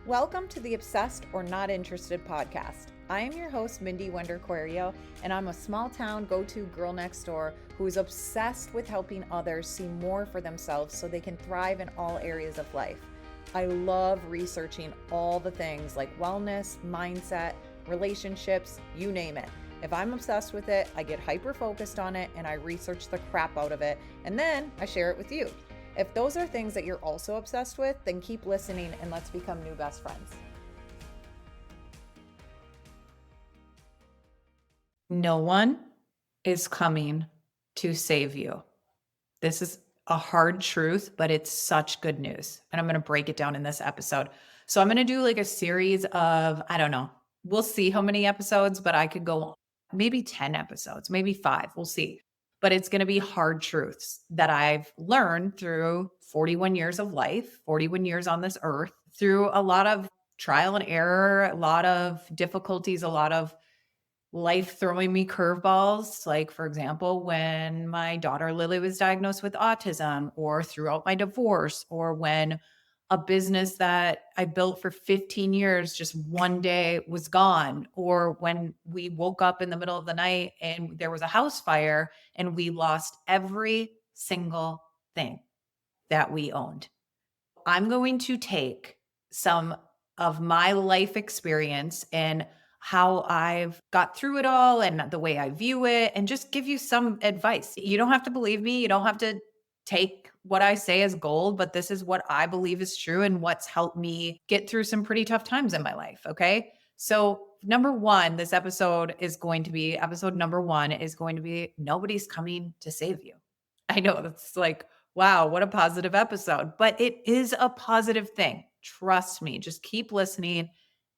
Welcome to the Obsessed or Not Interested podcast. I am your host, Mindy Querio, and I'm a small town go-to girl next door who is obsessed with helping others see more for themselves so they can thrive in all areas of life. I love researching all the things like wellness, mindset, relationships, you name it. If I'm obsessed with it, I get hyper-focused on it and I research the crap out of it, and then I share it with you. If those are things that you're also obsessed with, then keep listening and let's become new best friends. No one is coming to save you. This is a hard truth, but it's such good news. And I'm going to break it down in this episode. So I'm going to do like a series of, I don't know, we'll see how many episodes, but I could go maybe 10 episodes, maybe 5. We'll see. But it's going to be hard truths that I've learned through 41 years of life, 41 years on this earth, through a lot of trial and error, a lot of difficulties, a lot of life throwing me curveballs. Like, for example, when my daughter Lily was diagnosed with autism, or throughout my divorce, or when a business that I built for 15 years just one day was gone, or when we woke up in the middle of the night and there was a house fire and we lost every single thing that we owned. I'm going to take some of my life experience and how I've got through it all and the way I view it and just give you some advice. You don't have to believe me. You don't have to take what I say as gold, but this is what I believe is true and what's helped me get through some pretty tough times in my life. Okay. So, number one, this episode is going to be episode number one is going to be nobody's coming to save you. I know that's like, wow, what a positive episode. But it is a positive thing. Trust me. Just keep listening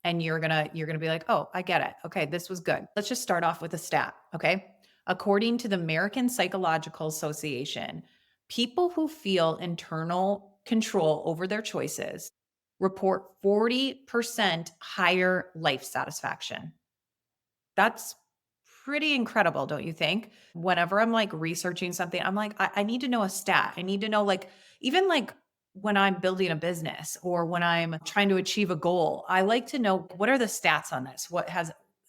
and you're going to be like, "Oh, I get it. Okay, this was good." Let's just start off with a stat, okay? According to the American Psychological Association, people who feel internal control over their choices report 40% higher life satisfaction. That's pretty incredible, don't you think? Whenever I'm like researching something, I'm like, I need to know a stat. I need to know, like, even like when I'm building a business or when I'm trying to achieve a goal, I like to know what are the stats on this?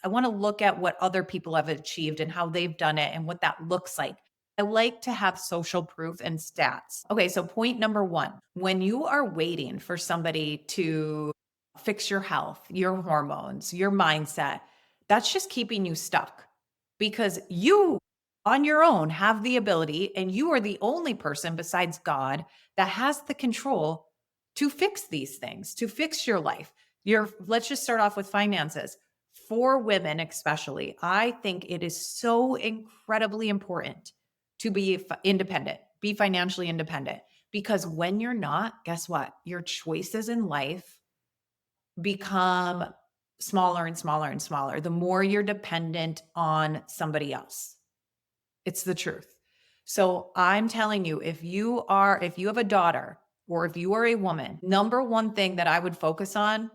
I want to look at what other people have achieved and how they've done it and what that looks like. I like to have social proof and stats. Okay, so point number one, when you are waiting for somebody to fix your health, your hormones, your mindset, that's just keeping you stuck because you on your own have the ability and you are the only person besides God that has the control to fix these things, to fix your life. Let's just start off with finances. For women especially, I think it is so incredibly important to be independent, be financially independent because when you're not, guess what? Your choices in life become smaller and smaller and smaller the more you're dependent on somebody else. It's the truth. So I'm telling you, if you have a daughter or if you are a woman, number one thing that I would focus on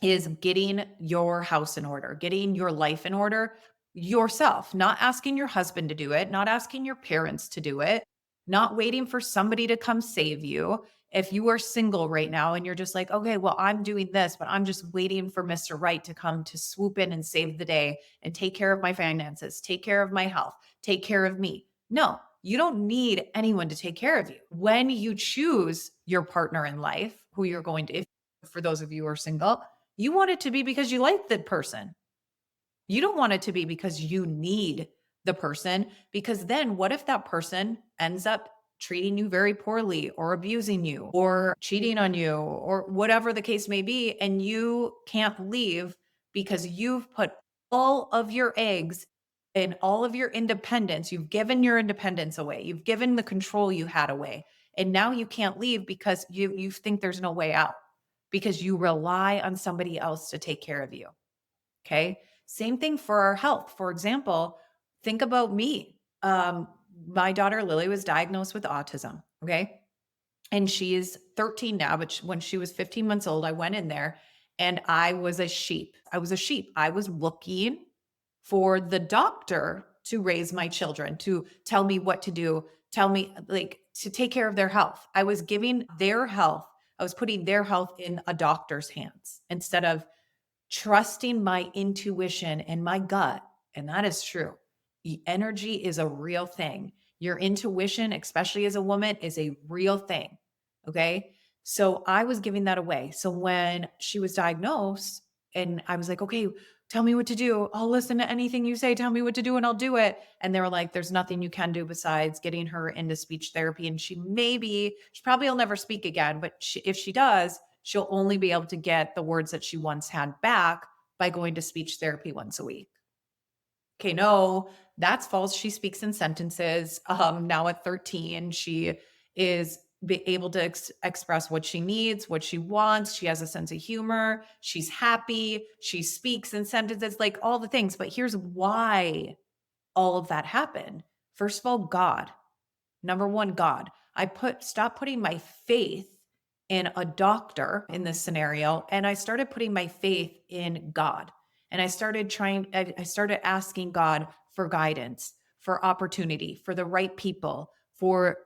is getting your house in order, getting your life in order yourself, not asking your husband to do it, not asking your parents to do it, not waiting for somebody to come save you. If you are single right now and you're just like, okay, well, I'm doing this, but I'm just waiting for Mr. Right to come to swoop in and save the day and take care of my finances, take care of my health, take care of me. No, you don't need anyone to take care of you. When you choose your partner in life, who you're going to, if for those of you who are single, you want it to be because you like the person. You don't want it to be because you need the person, because then what if that person ends up treating you very poorly or abusing you or cheating on you or whatever the case may be, and you can't leave because you've put all of your eggs and all of your independence, you've given your independence away, you've given the control you had away, and now you can't leave because you think there's no way out because you rely on somebody else to take care of you. Okay. Same thing for our health. For example, think about me. My daughter Lily was diagnosed with autism. Okay. And she is 13 now, but when she was 15 months old, I went in there and I was a sheep. I was a sheep. I was looking for the doctor to raise my children, to tell me what to do, tell me like to take care of their health. I was giving their health I was putting their health in a doctor's hands instead of trusting my intuition and my gut. And that is true. The energy is a real thing. Your intuition, especially as a woman, is a real thing. Okay. So I was giving that away. So when she was diagnosed, and I was like, okay, tell me what to do. I'll listen to anything you say. Tell me what to do and I'll do it. And they were like, there's nothing you can do besides getting her into speech therapy. And she probably will never speak again, but if she does, she'll only be able to get the words that she once had back by going to speech therapy once a week. Okay, no, that's false. She speaks in sentences. Now at 13, she is able to express what she needs, what she wants. She has a sense of humor. She's happy. She speaks in sentences, like all the things. But here's why all of that happened. First of all, God. Number one, God. Stop putting my faith in a doctor in this scenario, and I started putting my faith in God. And I started asking God for guidance, for opportunity, for the right people, for,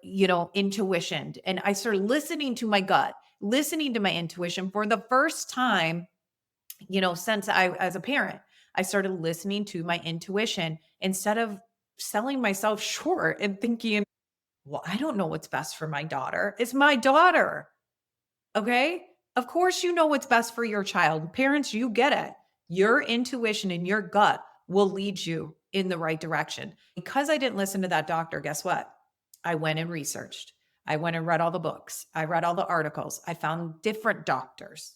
intuition. And I started listening to my gut, listening to my intuition for the first time, since as a parent, I started listening to my intuition instead of selling myself short and thinking, well, I don't know what's best for my daughter. It's my daughter. Okay. Of course, you know what's best for your child. Parents, you get it. Your intuition and your gut will lead you in the right direction. Because I didn't listen to that doctor, guess what? I went and researched. I went and read all the books. I read all the articles. I found different doctors,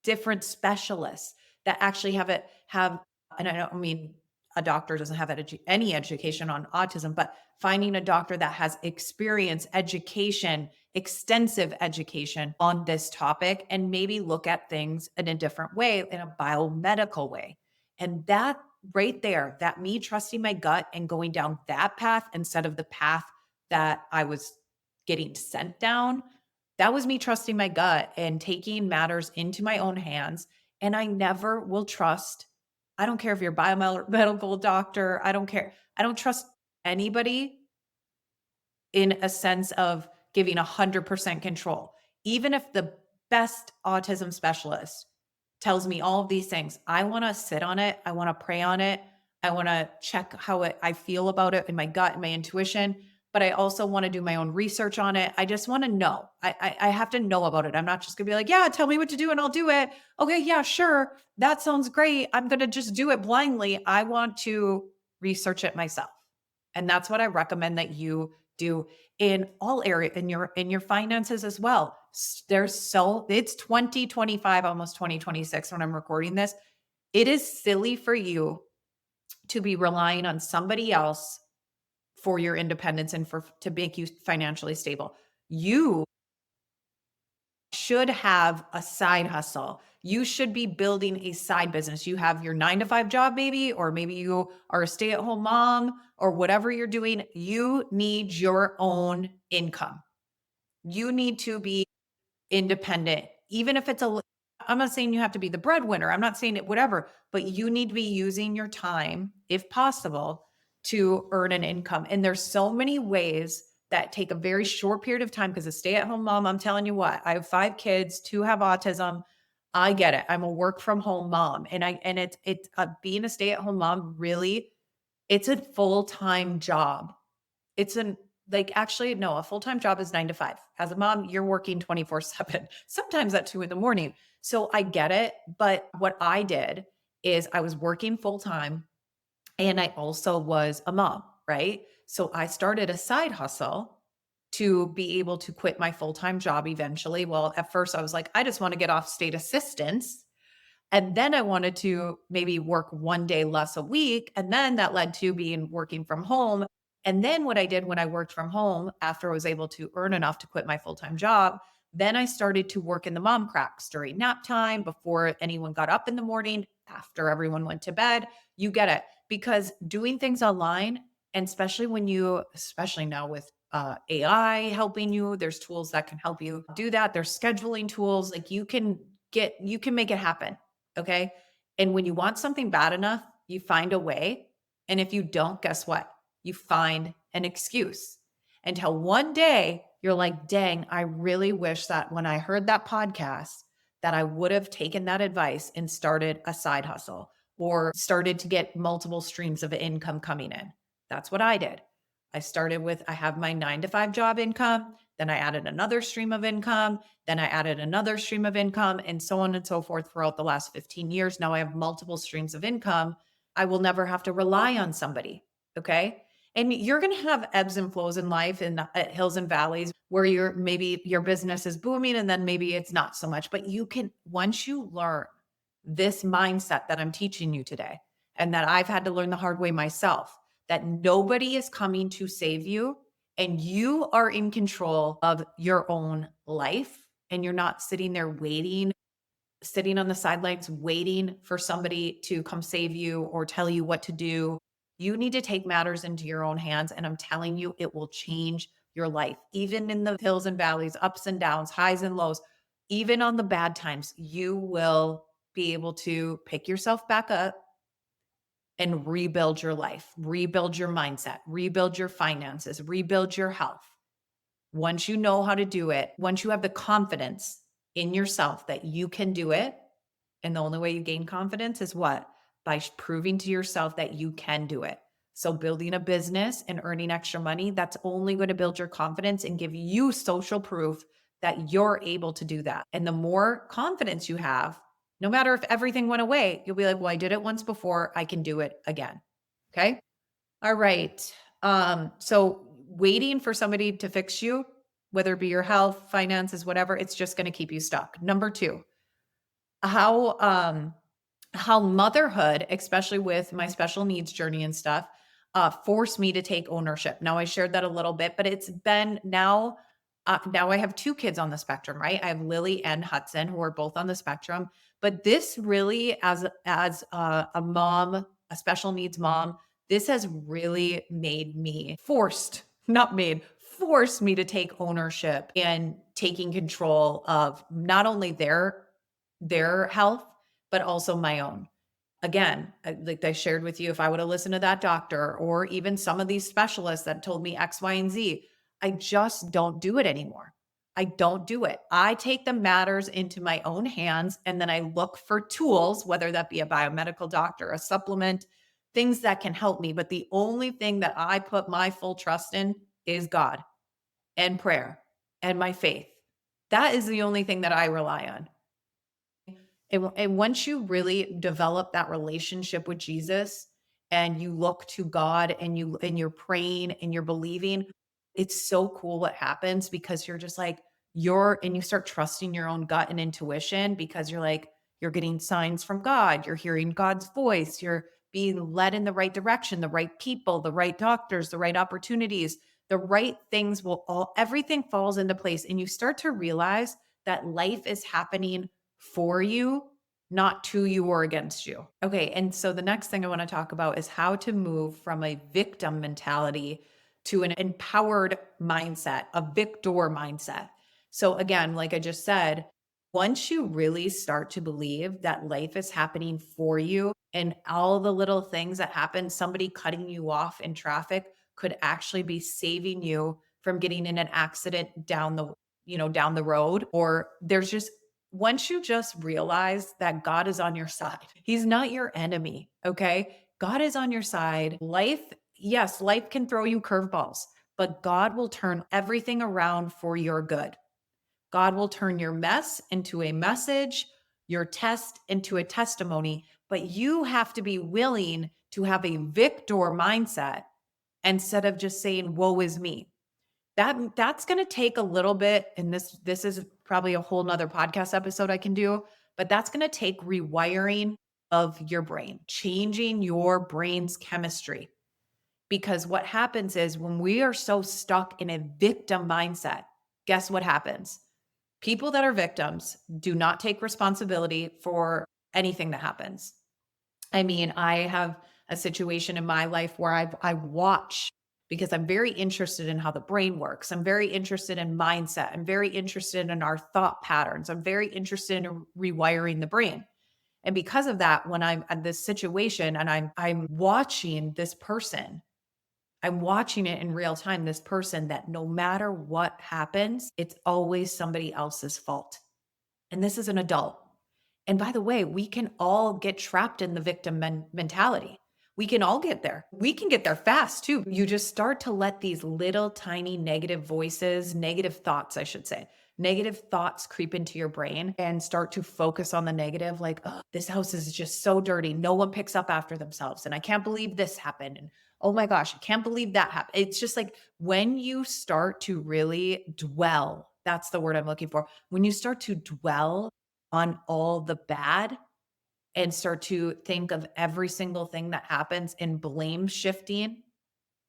different specialists that actually have, and I don't mean a doctor doesn't have any education on autism, but finding a doctor that has experience, education, extensive education on this topic, and maybe look at things in a different way, in a biomedical way. And that right there, that me trusting my gut and going down that path instead of the path that I was getting sent down, that was me trusting my gut and taking matters into my own hands. And I never will trust, I don't care if you're a biomedical doctor, I don't care. I don't trust anybody in a sense of giving 100% control. Even if the best autism specialist tells me all of these things, I want to sit on it. I want to pray on it. I want to check how I feel about it in my gut and my intuition. But I also want to do my own research on it. I just want to know. I have to know about it. I'm not just going to be like, yeah, tell me what to do and I'll do it. Okay, yeah, sure. That sounds great. I'm going to just do it blindly. I want to research it myself. And that's what I recommend that you do in all area in your finances as well. It's 2025, almost 2026 when I'm recording this. It is silly for you to be relying on somebody else for your independence and to make you financially stable. You should have a side hustle. You should be building a side business. You have your 9 to 5 job, maybe, or maybe you are a stay at home mom or whatever you're doing. You need your own income. You need to be independent, even if I'm not saying you have to be the breadwinner. I'm not saying it, whatever, but you need to be using your time, if possible, to earn an income. And there's so many ways that take a very short period of time because a stay at home mom, I'm telling you what, I have 5 kids, 2 have autism. I get it. I'm a work from home mom. And it's being a stay at home mom, really, it's a full-time job. It's an like, actually, no, a full-time job is 9 to 5. As a mom, you're working 24/7, sometimes at 2 in the morning. So I get it. But what I did is I was working full-time and I also was a mom, right? So I started a side hustle to be able to quit my full-time job eventually. Well, at first I was like, I just want to get off state assistance. And then I wanted to maybe work 1 day less a week. And then that led to being working from home. And then what I did when I worked from home after I was able to earn enough to quit my full-time job, then I started to work in the mom cracks during nap time, before anyone got up in the morning, after everyone went to bed. You get it. Because doing things online, and especially now with AI helping you, there's tools that can help you do that. There's scheduling tools. Like you can make it happen. Okay. And when you want something bad enough, you find a way. And if you don't, guess what? You find an excuse until one day you're like, dang, I really wish that when I heard that podcast, that I would have taken that advice and started a side hustle or started to get multiple streams of income coming in. That's what I did. I have my 9 to 5 job income. Then I added another stream of income. Then I added another stream of income and so on and so forth throughout the last 15 years. Now I have multiple streams of income. I will never have to rely on somebody. Okay. And you're going to have ebbs and flows in life and hills and valleys where maybe your business is booming and then maybe it's not so much. But you can, once you learn this mindset that I'm teaching you today, and that I've had to learn the hard way myself, that nobody is coming to save you and you are in control of your own life and you're not sitting there sitting on the sidelines waiting for somebody to come save you or tell you what to do. You need to take matters into your own hands. And I'm telling you, it will change your life. Even in the hills and valleys, ups and downs, highs and lows, even on the bad times, you will be able to pick yourself back up and rebuild your life, rebuild your mindset, rebuild your finances, rebuild your health. Once you know how to do it, once you have the confidence in yourself that you can do it, and the only way you gain confidence is what? By proving to yourself that you can do it. So, building a business and earning extra money, that's only going to build your confidence and give you social proof that you're able to do that. And the more confidence you have, no matter if everything went away, you'll be like, well, I did it once before, I can do it again. Okay. All right. So waiting for somebody to fix you, whether it be your health, finances, whatever, it's just going to keep you stuck. Number two, how how motherhood, especially with my special needs journey and stuff, forced me to take ownership. Now I shared that a little bit, but it's been now. Now I have 2 kids on the spectrum, right? I have Lily and Hudson, who are both on the spectrum. But this really, as a mom, a special needs mom, this has really made me forced, not made, forced me to take ownership and taking control of not only their health, but also my own. Again, like I shared with you, if I would have listened to that doctor or even some of these specialists that told me X, Y, and Z, I just don't do it anymore. I don't do it. I take the matters into my own hands and then I look for tools, whether that be a biomedical doctor, a supplement, things that can help me. But the only thing that I put my full trust in is God and prayer and my faith. That is the only thing that I rely on. And once you really develop that relationship with Jesus and you look to God and you're praying and you're believing, it's so cool what happens because you're just like you start trusting your own gut and intuition because you're like you're getting signs from God, you're hearing God's voice, you're being led in the right direction, the right people, the right doctors, the right opportunities, the right things will all everything falls into place and you start to realize that life is happening for you, not to you or against you. Okay. And so the next thing I want to talk about is how to move from a victim mentality to an empowered mindset, a victor mindset. So, again, like I just said, once you really start to believe that life is happening for you and all the little things that happen, somebody cutting you off in traffic could actually be saving you from getting in an accident down the road, or there's just once you just realize that God is on your side, He's not your enemy. Okay. God is on your side. Yes, life can throw you curveballs, but God will turn everything around for your good. God will turn your mess into a message, your test into a testimony, but you have to be willing to have a victor mindset instead of just saying, woe is me. That's going to take a little bit, and this is probably a whole nother podcast episode I can do, but that's going to take rewiring of your brain, changing your brain's chemistry. Because what happens is when we are so stuck in a victim mindset, guess what happens? People that are victims do not take responsibility for anything that happens. I mean, I have a situation in my life where I watch because I'm very interested in how the brain works. I'm very interested in mindset. I'm very interested in our thought patterns. I'm very interested in rewiring the brain. And because of that, when I'm at this situation and I'm watching this person I'm watching it in real time, this person that no matter what happens, it's always somebody else's fault. And this is an adult. And by the way, we can all get trapped in the victim mentality. We can all get there. We can get there fast too. You just start to let these little tiny negative voices, negative thoughts, I should say, negative thoughts creep into your brain and start to focus on the negative, like, oh, this house is just so dirty. No one picks up after themselves. And I can't believe this happened. And oh my gosh, I can't believe that happened. It's just like when you start to really dwell, that's the word I'm looking for. When you start to dwell on all the bad and start to think of every single thing that happens and blame shifting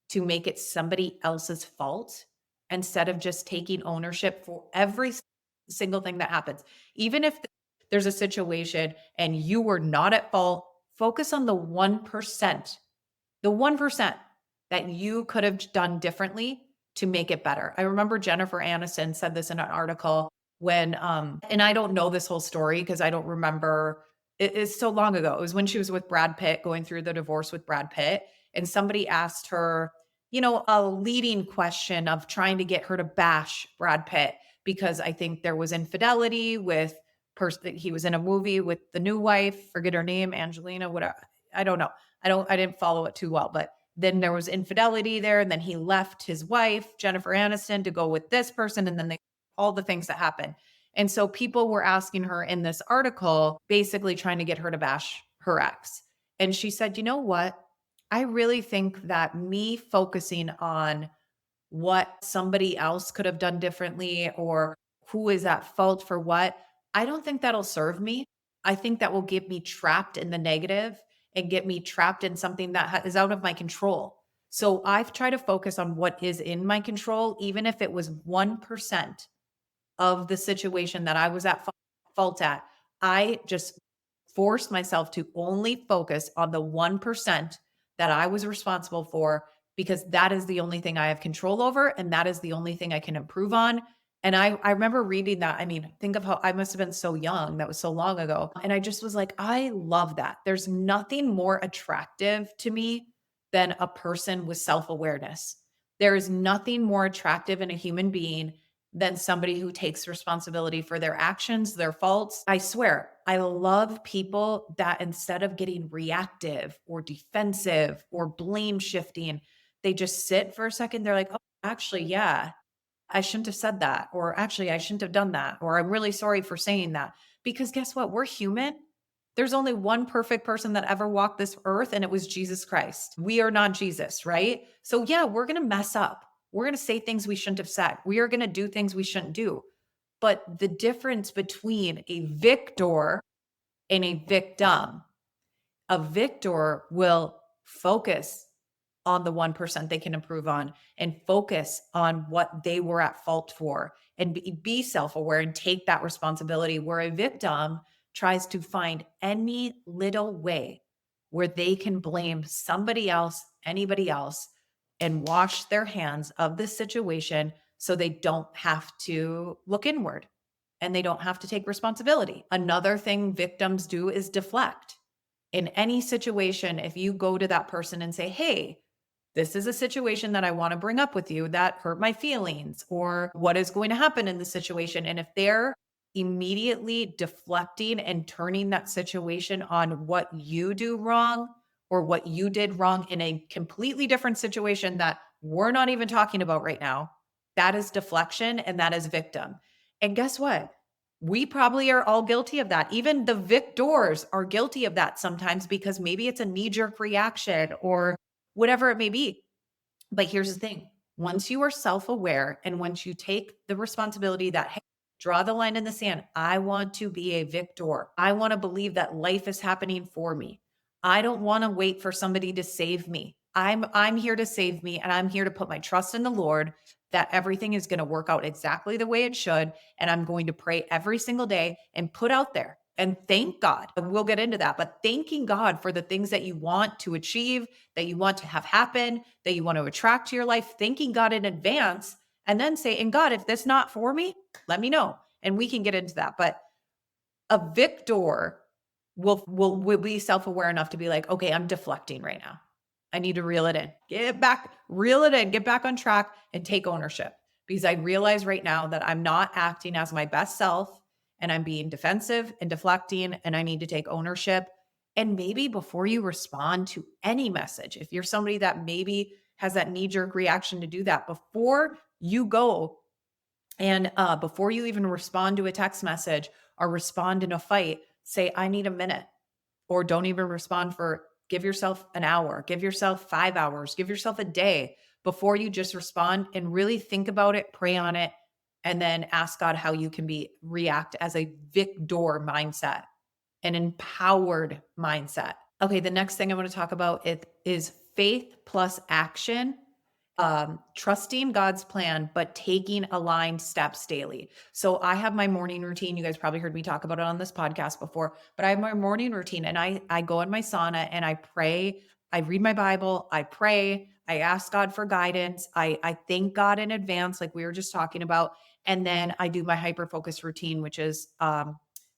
to make it somebody else's fault instead of just taking ownership for every single thing that happens. Even if there's a situation and you were not at fault, focus on the 1%, the 1% that you could have done differently to make it better. I remember Jennifer Aniston said this in an article when, and I don't know this whole story because I don't remember. It's so long ago. It was when she was with Brad Pitt, going through the divorce with Brad Pitt. And somebody asked her, a leading question of trying to get her to bash Brad Pitt because I think there was infidelity with he was in a movie with the new wife, forget her name, Angelina, whatever. I don't know. I didn't follow it too well, but then there was infidelity there. And then he left his wife, Jennifer Aniston, to go with this person. And then all the things that happened. And so people were asking her in this article, basically trying to get her to bash her ex. And she said, you know what? I really think that me focusing on what somebody else could have done differently or who is at fault for what, I don't think that'll serve me. I think that will get me trapped in the negative and get me trapped in something that is out of my control. So I've tried to focus on what is in my control, even if it was 1% of the situation that I was at fault at. I just forced myself to only focus on the 1% that I was responsible for because that is the only thing I have control over and that is the only thing I can improve on. And I remember reading that. I mean, think of how I must have been so young. That was so long ago. And I just was like, I love that. There's nothing more attractive to me than a person with self awareness. There is nothing more attractive in a human being than somebody who takes responsibility for their actions, their faults. I swear, I love people that instead of getting reactive or defensive or blame shifting, they just sit for a second. They're like, oh, actually, yeah, I shouldn't have said that. Or actually, I shouldn't have done that. Or I'm really sorry for saying that. Because guess what? We're human. There's only one perfect person that ever walked this earth, and it was Jesus Christ. We are not Jesus, right? So, yeah, we're going to mess up. We're going to say things we shouldn't have said. We are going to do things we shouldn't do. But the difference between a victor and a victim, a victor will focus on the 1% they can improve on and focus on what they were at fault for and be self-aware and take that responsibility, where a victim tries to find any little way where they can blame somebody else, anybody else, and wash their hands of this situation so they don't have to look inward and they don't have to take responsibility. Another thing victims do is deflect. In any situation, if you go to that person and say, hey, this is a situation that I want to bring up with you that hurt my feelings, or what is going to happen in the situation. And if they're immediately deflecting and turning that situation on what you do wrong or what you did wrong in a completely different situation that we're not even talking about right now, that is deflection and that is victim. And guess what? We probably are all guilty of that. Even the victors are guilty of that sometimes because maybe it's a knee jerk reaction or whatever it may be. But here's the thing, once you are self aware and once you take the responsibility that, hey, draw the line in the sand, I want to be a victor. I want to believe that life is happening for me. I don't want to wait for somebody to save me. I'm here to save me, and I'm here to put my trust in the Lord that everything is going to work out exactly the way it should. And I'm going to pray every single day and put out there and thank God. We'll get into that, but thanking God for the things that you want to achieve, that you want to have happen, that you want to attract to your life, thanking God in advance, and then say, and God, if that's not for me, let me know. And we can get into that. But a victor will be self-aware enough to be like, okay, I'm deflecting right now. I need to reel it in. Get back, reel it in, get back on track and take ownership because I realize right now that I'm not acting as my best self and I'm being defensive and deflecting and I need to take ownership. And maybe before you respond to any message, if you're somebody that maybe has that knee jerk reaction to do that, before you go and before you even respond to a text message or respond in a fight, say, I need a minute or don't even respond for give yourself an hour, give yourself 5 hours, give yourself a day before you just respond and really think about it, pray on it, and then ask God how you can be react as a victor mindset, an empowered mindset. Okay, the next thing I want to talk about is faith plus action, trusting God's plan, but taking aligned steps daily. So I have my morning routine. You guys probably heard me talk about it on this podcast before, but I have my morning routine and I go in my sauna and I pray. I read my Bible. I pray. I ask God for guidance. I thank God in advance, like we were just talking about. And then I do my hyper focus routine, which is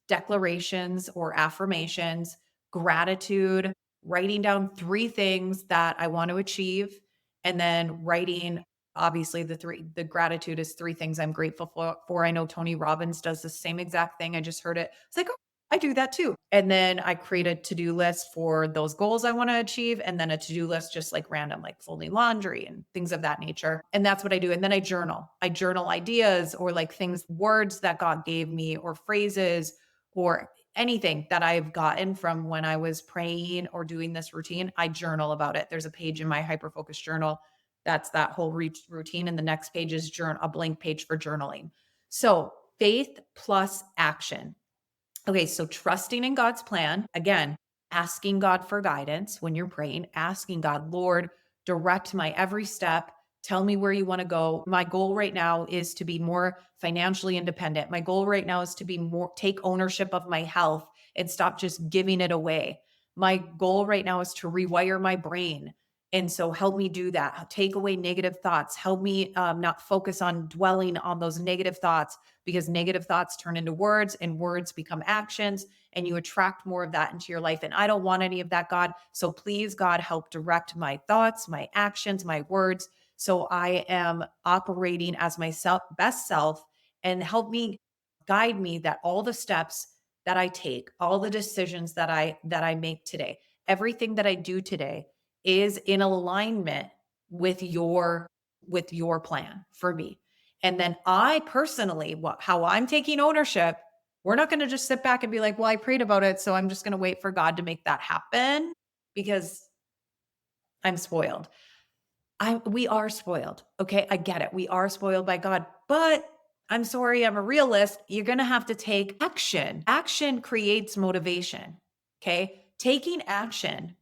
declarations or affirmations, gratitude, writing down 3 things that I want to achieve and then writing obviously the gratitude is 3 things I'm grateful for. I know Tony Robbins does the same exact thing. I just heard it. It's like, oh, I do that too. And then I create a to-do list for those goals I want to achieve and then a to-do list just like random like folding laundry and things of that nature. And that's what I do. And then I journal. I journal ideas or like things words that God gave me or phrases or anything that I've gotten from when I was praying or doing this routine, I journal about it. There's a page in my hyper focus journal that's that whole routine. And the next page is a blank page for journaling. So faith plus action. Okay, so trusting in God's plan, again, asking God for guidance when you're praying, asking God, Lord, direct my every step. Tell me where you want to go. My goal right now is to be more financially independent. My goal right now is to be more take ownership of my health and stop just giving it away. My goal right now is to rewire my brain. And so help me do that. Take away negative thoughts. Help me not focus on dwelling on those negative thoughts because negative thoughts turn into words and words become actions and you attract more of that into your life. And I don't want any of that, God. So please, God, help direct my thoughts, my actions, my words. So I am operating as my best self and help me guide me that all the steps that I take, all the decisions that I make today, everything that I do today is in alignment with your plan for me. And then I personally, how I'm taking ownership, we're not going to just sit back and be like, well, I prayed about it. So I'm just going to wait for God to make that happen because I'm spoiled. We are spoiled. Okay. I get it. We are spoiled by God, but I'm sorry. I'm a realist. You're going to have to take action. Action creates motivation. Okay. Taking action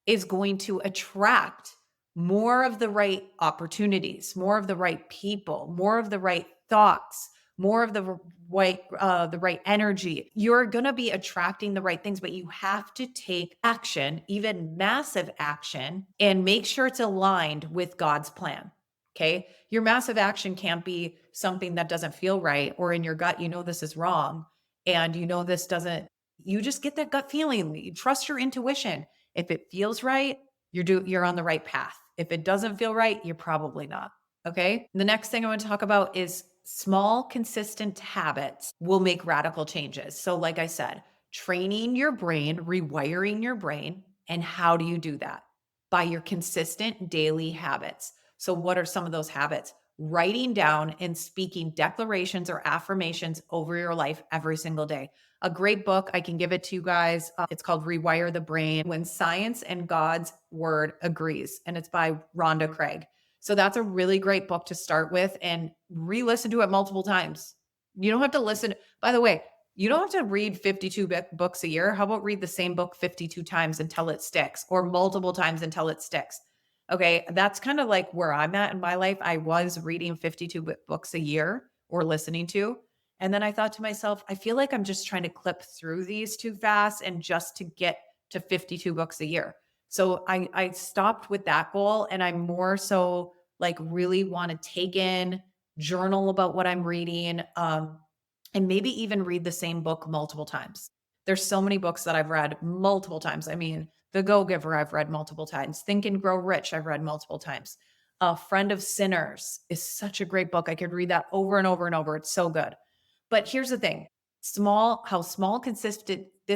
is going to attract more of the right opportunities, more of the right people, more of the right thoughts, more of the right energy. You're going to be attracting the right things, but you have to take action, even massive action, and make sure it's aligned with God's plan. Okay. Your massive action can't be something that doesn't feel right or in your gut, this is wrong. And this doesn't, you just get that gut feeling. You trust your intuition. If it feels right, you're on the right path. If it doesn't feel right, you're probably not. Okay. The next thing I want to talk about is small, consistent habits will make radical changes. So, like I said, training your brain, rewiring your brain. And how do you do that? By your consistent daily habits. So, what are some of those habits? Writing down and speaking declarations or affirmations over your life every single day. A great book, I can give it to you guys. It's called Rewire the Brain When Science and God's Word Agrees. And it's by Rhonda Craig. So that's a really great book to start with and re-listen to it multiple times. You don't have to listen. By the way, you don't have to read 52 books a year. How about read the same book 52 times until it sticks or multiple times until it sticks? Okay, that's kind of like where I'm at in my life. I was reading 52 books a year or listening to. And then I thought to myself, I feel like I'm just trying to clip through these too fast and just to get to 52 books a year. So I stopped with that goal and I'm more so like really want to take in, journal about what I'm reading, and maybe even read the same book multiple times. There's so many books that I've read multiple times. I mean, The Go-Giver, I've read multiple times. Think and Grow Rich, I've read multiple times. A Friend of Sinners is such a great book. I could read that over and over and over. It's so good. But here's the thing. This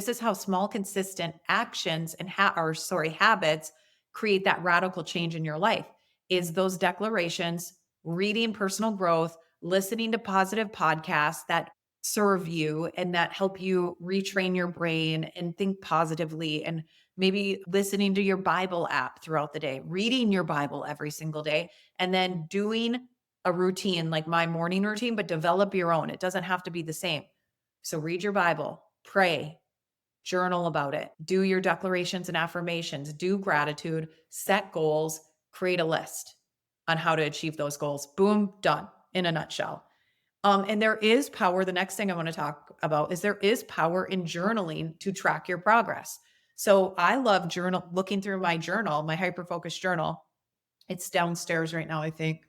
is how small consistent actions and habits create that radical change in your life is those declarations, reading personal growth, listening to positive podcasts that serve you and that help you retrain your brain and think positively, and maybe listening to your Bible app throughout the day, reading your Bible every single day, and then doing a routine like my morning routine, but develop your own. It doesn't have to be the same. So read your Bible, pray, journal about it, do your declarations and affirmations, do gratitude, set goals, create a list on how to achieve those goals. Boom, done in a nutshell. And there is power. The next thing I want to talk about is there is power in journaling to track your progress. So I love looking through my journal, my hyper focus journal. It's downstairs right now, I think.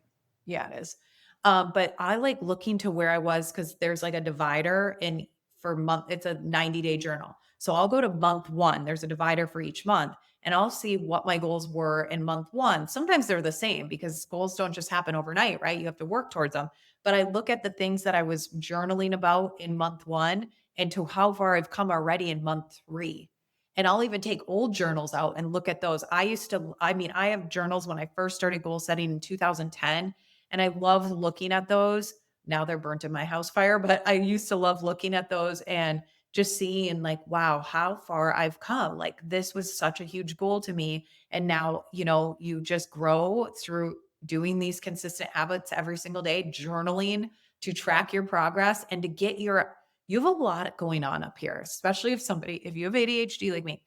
Yeah, it is. But I like looking to where I was because there's like a divider in for month. It's a 90-day journal. So I'll go to month one. There's a divider for each month, and I'll see what my goals were in month one. Sometimes they're the same because goals don't just happen overnight, right? You have to work towards them. But I look at the things that I was journaling about in month one and to how far I've come already in month three. And I'll even take old journals out and look at those. I have journals when I first started goal setting in 2010, and I love looking at those. Now they're burnt in my house fire, but I used to love looking at those and just seeing like, wow, how far I've come. Like this was such a huge goal to me. And now, you just grow through doing these consistent habits every single day, journaling to track your progress and to get you have a lot going on up here, especially if you have ADHD like me,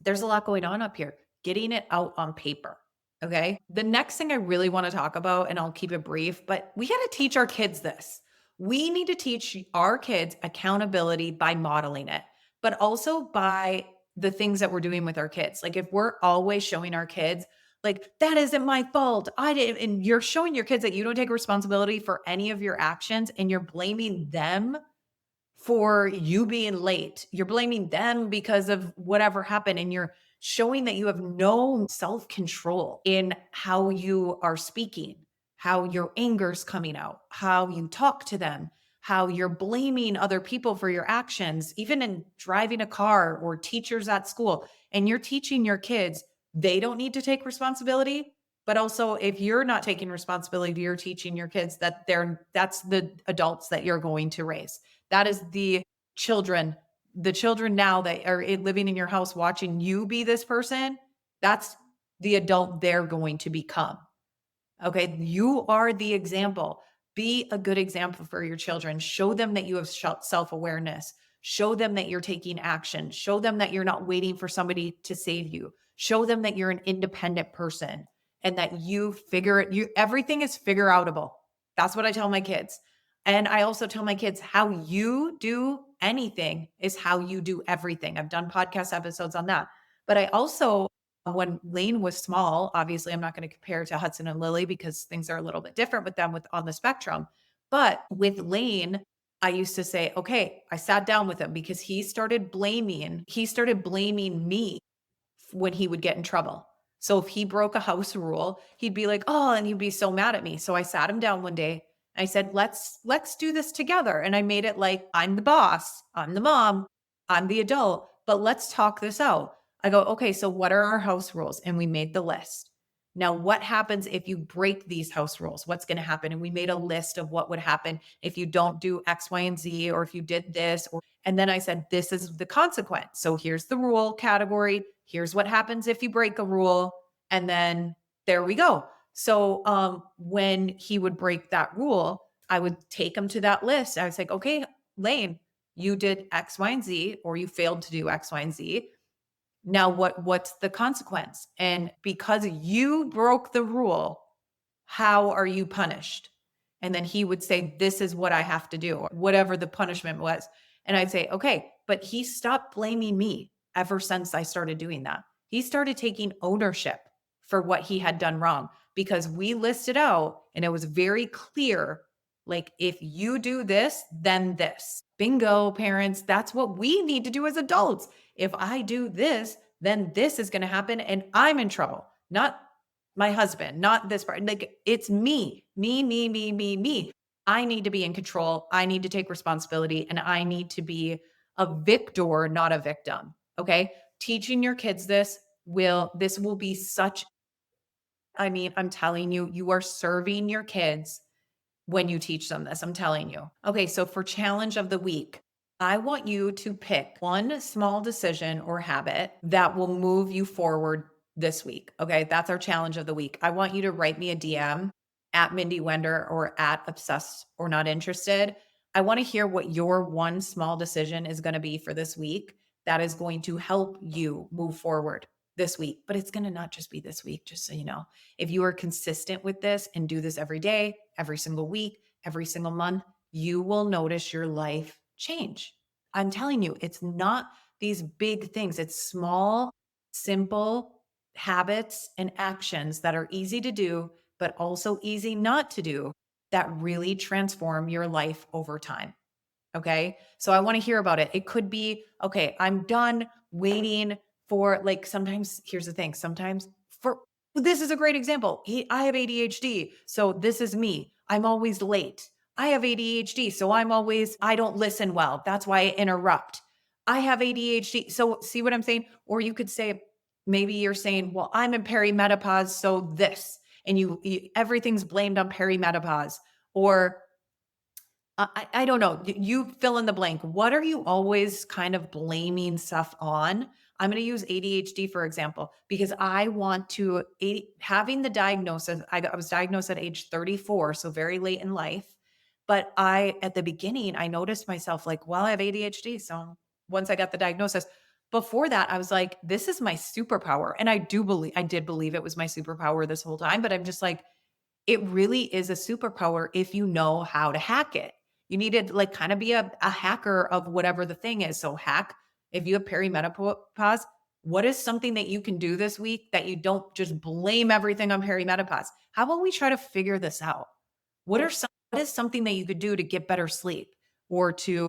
there's a lot going on up here, getting it out on paper. Okay. The next thing I really want to talk about, and I'll keep it brief, but we got to teach our kids this. We need to teach our kids accountability by modeling it, but also by the things that we're doing with our kids. Like if we're always showing our kids, like, that isn't my fault. I didn't. And you're showing your kids that you don't take responsibility for any of your actions and you're blaming them for you being late. You're blaming them because of whatever happened, and you're showing that you have no self control in how you are speaking, how your anger's coming out, how you talk to them, how you're blaming other people for your actions, even in driving a car or teachers at school. And you're teaching your kids they don't need to take responsibility. But also, if you're not taking responsibility, you're teaching your kids that that's the adults that you're going to raise. That is children, the children now that are living in your house watching you be this person. That's the adult they're going to become. Okay. You are the example. Be a good example for your children. Show them that you have self awareness. Show them that you're taking action. Show them that you're not waiting for somebody to save you. Show them that you're an independent person and that everything is figure outable. That's what I tell my kids. And I also tell my kids how you do anything is how you do everything. I've done podcast episodes on that. But I also, when Lane was small, obviously I'm not going to compare to Hudson and Lily because things are a little bit different with them on the spectrum. But with Lane, I used to say, okay, I sat down with him because he started blaming me when he would get in trouble. So if he broke a house rule, he'd be like, "Oh," and he'd be so mad at me. So I sat him down one day. I said, "Let's do this together." And I made it like I'm the boss, I'm the mom, I'm the adult, but let's talk this out. I go, "Okay, so what are our house rules?" And we made the list. Now, what happens if you break these house rules? What's going to happen? And we made a list of what would happen if you don't do X, Y, and Z, or if you did this, and then I said, this is the consequence. So here's the rule category. Here's what happens if you break a rule. And then there we go. So when he would break that rule, I would take him to that list. I was like, okay, Lane, you did X, Y, and Z, or you failed to do X, Y, and Z. Now what's the consequence? And because you broke the rule, how are you punished? And then he would say, this is what I have to do, or whatever the punishment was. And I'd say, okay, but he stopped blaming me ever since I started doing that. He started taking ownership for what he had done wrong because we listed out and it was very clear. Like, if you do this, then this. Bingo, parents. That's what we need to do as adults. If I do this, then this is going to happen and I'm in trouble, not my husband, not this part. Like it's me. I need to be in control. I need to take responsibility and I need to be a victor, not a victim. Okay. Teaching your kids this will be such, I mean, I'm telling you, you are serving your kids when you teach them this. I'm telling you. Okay, so for challenge of the week, I want you to pick one small decision or habit that will move you forward this week. Okay, that's our challenge of the week. I want you to write me a DM at Mindy Wender or at Obsessed or Not Interested. I want to hear what your one small decision is going to be for this week that is going to help you move forward this week. But it's going to not just be this week, just so you know. If you are consistent with this and do this every day, every single week, every single month, you will notice your life change. I'm telling you, it's not these big things, it's small, simple habits and actions that are easy to do, but also easy not to do that really transform your life over time. Okay. So I want to hear about it. It could be, okay, I'm done waiting for like sometimes, here's the thing, sometimes for this is a great example. I have ADHD. So this is me. I'm always late. I have ADHD. So I don't listen well. That's why I interrupt. I have ADHD. So see what I'm saying? Or you could say, maybe you're saying, well, I'm in perimenopause. So this, and everything's blamed on perimenopause. Or I don't know. You fill in the blank. What are you always kind of blaming stuff on? I'm going to use ADHD for example, because I want to, having the diagnosis, I was diagnosed at age 34, so very late in life. But at the beginning, I noticed myself like, well, I have ADHD. So once I got the diagnosis, before that, I was like, this is my superpower. And I did believe it was my superpower this whole time, but I'm just like, it really is a superpower if you know how to hack it. You need to like kind of be a hacker of whatever the thing is. So hack, if you have perimenopause, what is something that you can do this week that you don't just blame everything on perimenopause? How about we try to figure this out? What is something that you could do to get better sleep or to,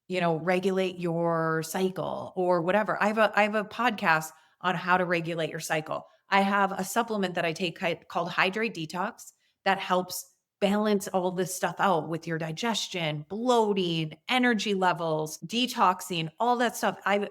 regulate your cycle or whatever? I have a podcast on how to regulate your cycle. I have a supplement that I take called Hydrate Detox that helps balance all this stuff out with your digestion, bloating, energy levels, detoxing, all that stuff. I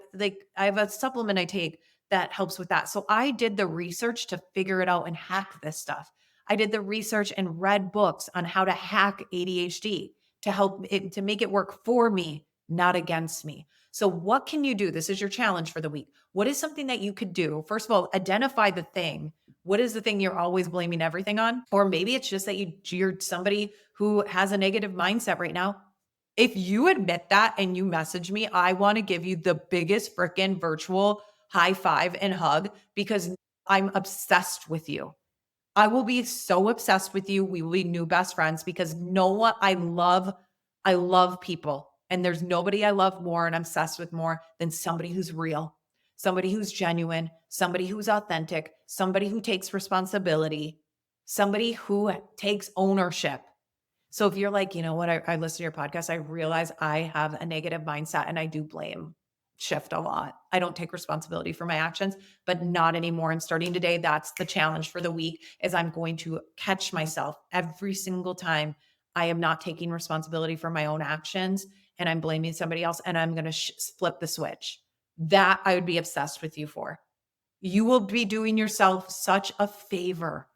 have a supplement I take that helps with that. So I did the research to figure it out and hack this stuff. I did the research and read books on how to hack ADHD to make it work for me, not against me. So what can you do? This is your challenge for the week. What is something that you could do? First of all, identify the thing. What is the thing you're always blaming everything on? Or maybe it's just that you're somebody who has a negative mindset right now. If you admit that and you message me, I want to give you the biggest freaking virtual high five and hug because I'm obsessed with you. I will be so obsessed with you. We will be new best friends because know what I love people. And there's nobody I love more and I'm obsessed with more than somebody who's real, somebody who's genuine, somebody who's authentic, somebody who takes responsibility, somebody who takes ownership. So if you're like, you know what, I listen to your podcast, I realize I have a negative mindset and I do blame shift a lot. I don't take responsibility for my actions, but not anymore. And starting today, that's the challenge for the week is I'm going to catch myself every single time I am not taking responsibility for my own actions and I'm blaming somebody else and I'm going to flip the switch. That I would be obsessed with you for. You will be doing yourself such a favor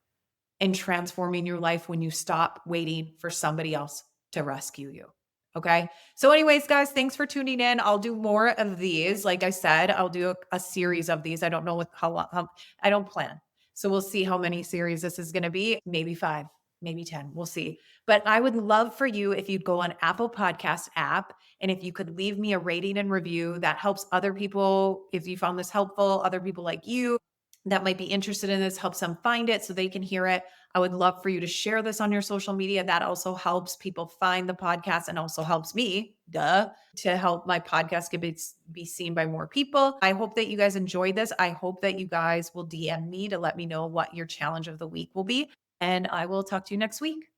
and transforming your life when you stop waiting for somebody else to rescue you. Okay. So, anyways, guys, thanks for tuning in. I'll do more of these. Like I said, I'll do a series of these. I don't know how I don't plan. So, we'll see how many series this is going to be. Maybe 5, maybe 10. We'll see. But I would love for you if you'd go on Apple Podcast app and if you could leave me a rating and review that helps other people. If you found this helpful, other people like you that might be interested in this, helps them find it so they can hear it. I would love for you to share this on your social media. That also helps people find the podcast and also helps me, to help my podcast be seen by more people. I hope that you guys enjoyed this. I hope that you guys will DM me to let me know what your challenge of the week will be. And I will talk to you next week.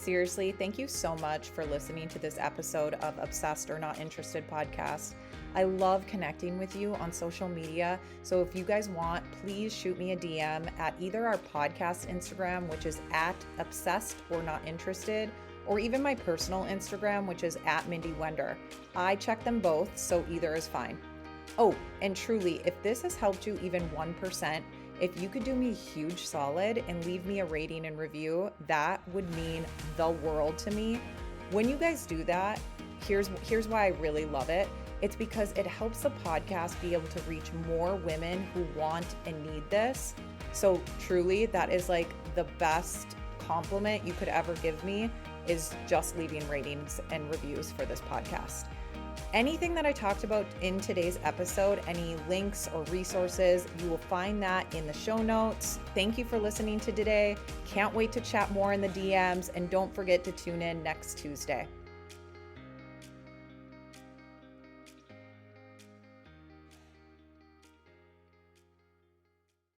Seriously, thank you so much for listening to this episode of Obsessed or Not Interested podcast. I love connecting with you on social media. So if you guys want, please shoot me a DM at either our podcast Instagram, which is at Obsessed or Not Interested, or even my personal Instagram, which is at Mindy Wender. I check them both, so either is fine. Oh, and truly, if this has helped you even 1%, if you could do me a huge solid and leave me a rating and review, that would mean the world to me. When you guys do that, here's why I really love it. It's because it helps the podcast be able to reach more women who want and need this. So truly, that is like the best compliment you could ever give me, is just leaving ratings and reviews for this podcast. Anything that I talked about in today's episode, any links or resources, you will find that in the show notes. Thank you for listening to today. Can't wait to chat more in the DMs, and don't forget to tune in next Tuesday.